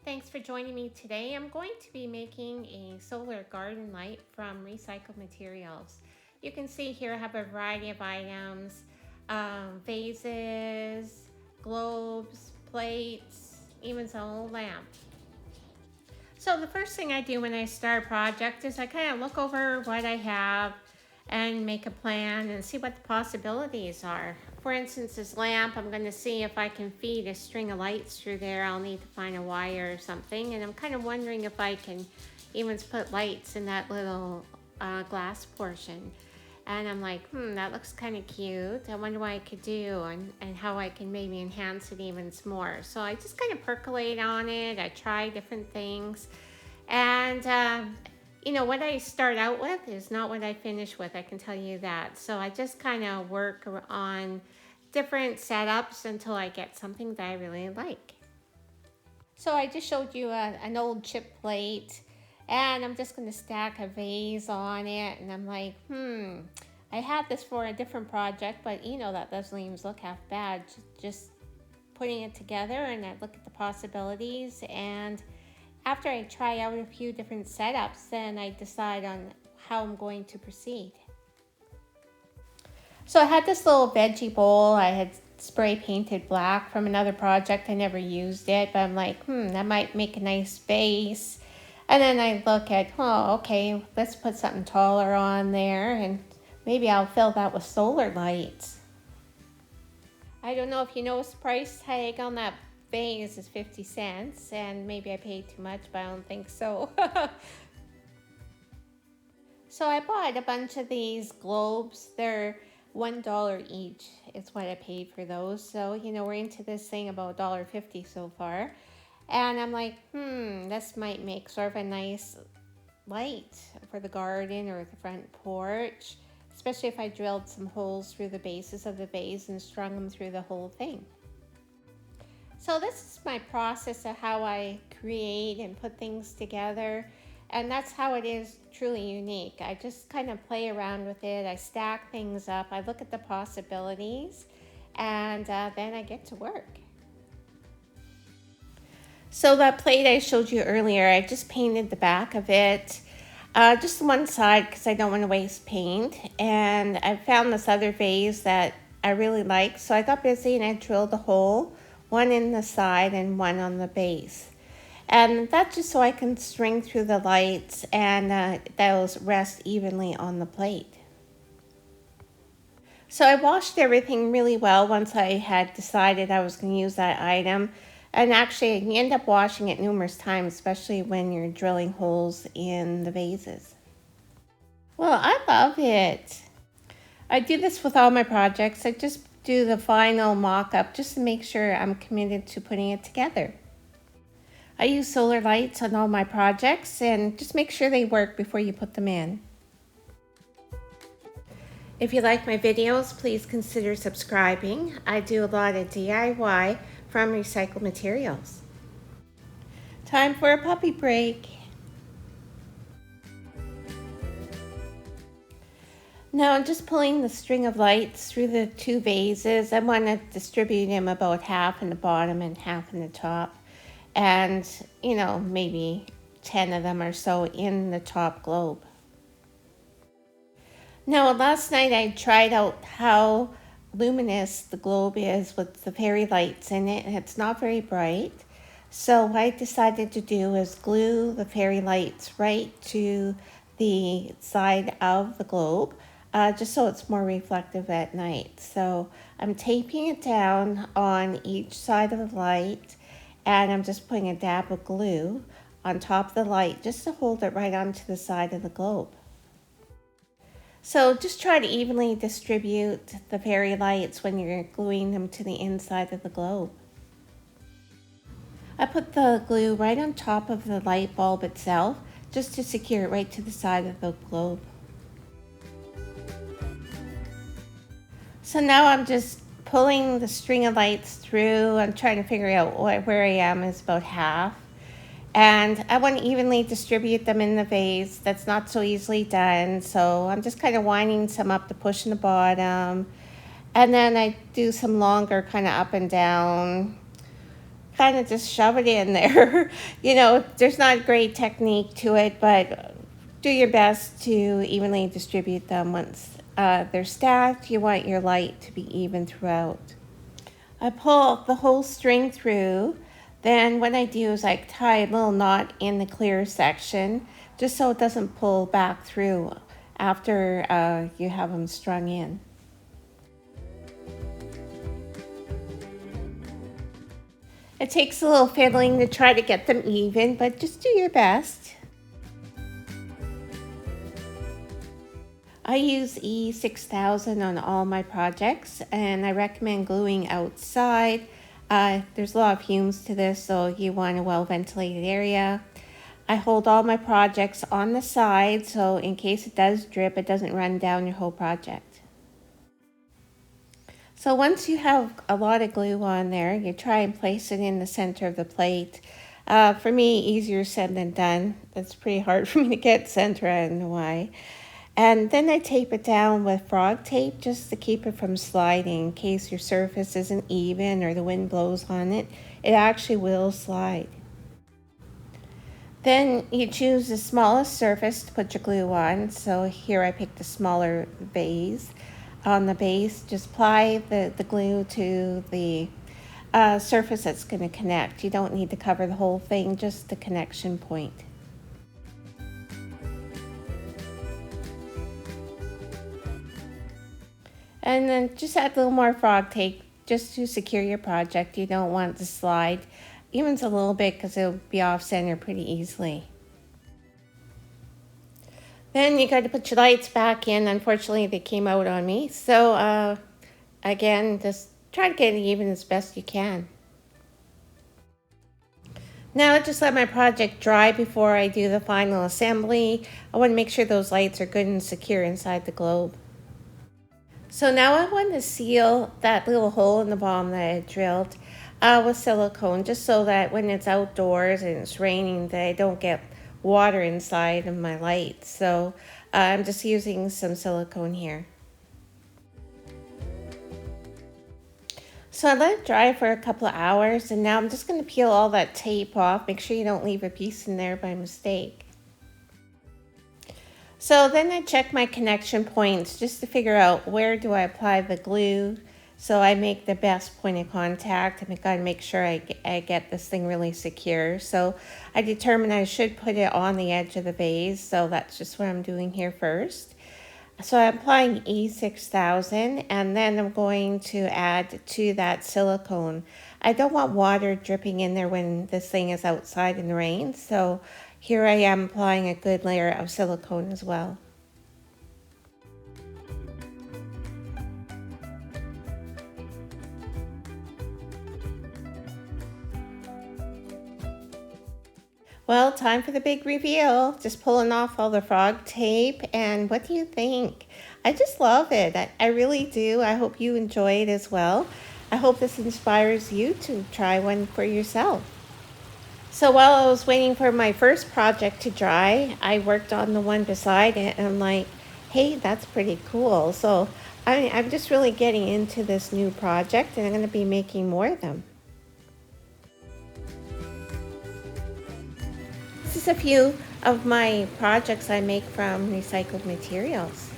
Thanks for joining me today. I'm going to be making a solar garden light from recycled materials. You can see here I have a variety of items, vases, globes, plates, even some old lamp. So the first thing I do when I start a project is I kind of look over what I have and make a plan and see what the possibilities are. For instance, this lamp, I'm going to see if I can feed a string of lights through there. I'll need to find a wire or something. And I'm kind of wondering if I can even put lights in that little glass portion. And I'm like, that looks kind of cute. I wonder what I could do and how I can maybe enhance it even more. So I just kind of percolate on it. I try different things. And, what I start out with is not what I finish with, I can tell you that. So I just kind of work on different setups until I get something that I really like. So I just showed you an old chip plate, and I'm just going to stack a vase on it. And I'm like, I had this for a different project, but that doesn't even look half bad. Just putting it together, and I look at the possibilities. And after I try out a few different setups, then I decide on how I'm going to proceed. So I had this little veggie bowl. I had spray painted black from another project. I never used it, but I'm like, that might make a nice vase. And then I look at, okay, let's put something taller on there, and maybe I'll fill that with solar lights. I don't know if you know the price tag on that vase is 50 cents, and maybe I paid too much, but I don't think so. So I bought a bunch of these globes. They're $1 each. It's what I paid for those. So, we're into this thing about $1.50 so far. And I'm like, this might make sort of a nice light for the garden or the front porch, especially if I drilled some holes through the bases of the vase and strung them through the whole thing. So this is my process of how I create and put things together. And that's how it is truly unique. I just kind of play around with it. I stack things up. I look at the possibilities, and then I get to work. So that plate I showed you earlier, I just painted the back of it. Just one side because I don't want to waste paint. And I found this other vase that I really like. So I got busy and I drilled a hole, one in the side and one on the base. And that's just so I can string through the lights and those rest evenly on the plate. So I washed everything really well once I had decided I was going to use that item. And actually, you end up washing it numerous times, especially when you're drilling holes in the vases. Well, I love it. I do this with all my projects. I just do the final mock-up just to make sure I'm committed to putting it together. I use solar lights on all my projects and just make sure they work before you put them in. If you like my videos, please consider subscribing. I do a lot of DIY from recycled materials. Time for a puppy break. Now I'm just pulling the string of lights through the two vases. I want to distribute them about half in the bottom and half in the top. And, maybe 10 of them or so in the top globe. Now, last night I tried out how luminous the globe is with the fairy lights in it, and it's not very bright. So what I decided to do is glue the fairy lights right to the side of the globe, just so it's more reflective at night. So I'm taping it down on each side of the light, and I'm just putting a dab of glue on top of the light just to hold it right onto the side of the globe. So just try to evenly distribute the fairy lights when you're gluing them to the inside of the globe. I put the glue right on top of the light bulb itself just to secure it right to the side of the globe. So now I'm just pulling the string of lights through. I'm trying to figure out where I am is about half. And I want to evenly distribute them in the vase. That's not so easily done. So I'm just kind of winding some up to push in the bottom. And then I do some longer kind of up and down kind of just shove it in there. There's not a great technique to it, but do your best to evenly distribute them. Once they're stacked, you want your light to be even throughout. I pull the whole string through. Then what I do is I tie a little knot in the clear section just so it doesn't pull back through after you have them strung in. It takes a little fiddling to try to get them even, but just do your best. I use E6000 on all my projects, and I recommend gluing outside. There's a lot of fumes to this, so you want a well-ventilated area. I hold all my projects on the side, so in case it does drip, it doesn't run down your whole project. So once you have a lot of glue on there, you try and place it in the center of the plate. For me, easier said than done. It's pretty hard for me to get center, I don't know why. And then I tape it down with frog tape just to keep it from sliding in case your surface isn't even or the wind blows on it. It actually will slide. Then you choose the smallest surface to put your glue on. So here I picked a smaller vase. On the base, just apply the glue to the surface that's going to connect. You don't need to cover the whole thing, just the connection point. And then just add a little more frog tape just to secure your project. You don't want it to slide, even a little bit, because it'll be off center pretty easily. Then you got to put your lights back in. Unfortunately, they came out on me. So again, just try to get it even as best you can. Now just let my project dry before I do the final assembly. I want to make sure those lights are good and secure inside the globe. So now I want to seal that little hole in the bottom that I drilled with silicone, just so that when it's outdoors and it's raining, that I don't get water inside of my light. So I'm just using some silicone here. So I let it dry for a couple of hours, and now I'm just going to peel all that tape off. Make sure you don't leave a piece in there by mistake. So then I check my connection points just to figure out where do I apply the glue so I make the best point of contact. I've got to make sure I get this thing really secure. So I determined I should put it on the edge of the vase, so that's just what I'm doing here first. So I'm applying E6000, and then I'm going to add to that silicone. I don't want water dripping in there when this thing is outside in the rain, so here I am applying a good layer of silicone as well. Well, time for the big reveal. Just pulling off all the frog tape, and what do you think? I just love it. I really do. I hope you enjoy it as well. I hope this inspires you to try one for yourself. So while I was waiting for my first project to dry, I worked on the one beside it, and I'm like, hey, that's pretty cool. So I'm just really getting into this new project, and I'm going to be making more of them. This is a few of my projects I make from recycled materials.